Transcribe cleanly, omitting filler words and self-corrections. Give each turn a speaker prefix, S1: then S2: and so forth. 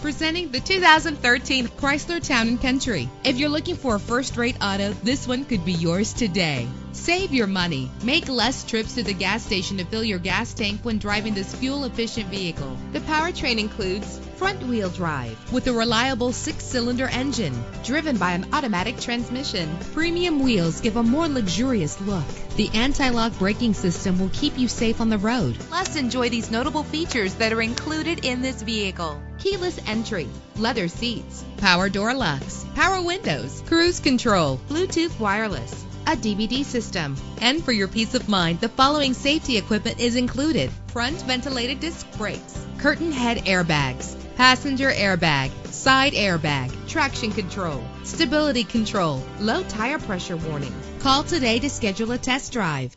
S1: Presenting the 2013 Chrysler Town & Country. If you're looking for a first-rate auto, this one could be yours today. Save your money. Make less trips to the gas station to fill your gas tank when driving this fuel-efficient vehicle. The powertrain includes front-wheel drive with a reliable 6-cylinder engine driven by an automatic transmission. Premium wheels give a more luxurious look. The anti-lock braking system will keep you safe on the road. Plus, enjoy these notable features that are included in this vehicle: keyless entry, leather seats, power door locks, power windows, cruise control, Bluetooth wireless, a DVD system. And for your peace of mind, the following safety equipment is included: front ventilated disc brakes, curtain head airbags, passenger airbag, side airbag, traction control, stability control, low tire pressure warning. Call today to schedule a test drive.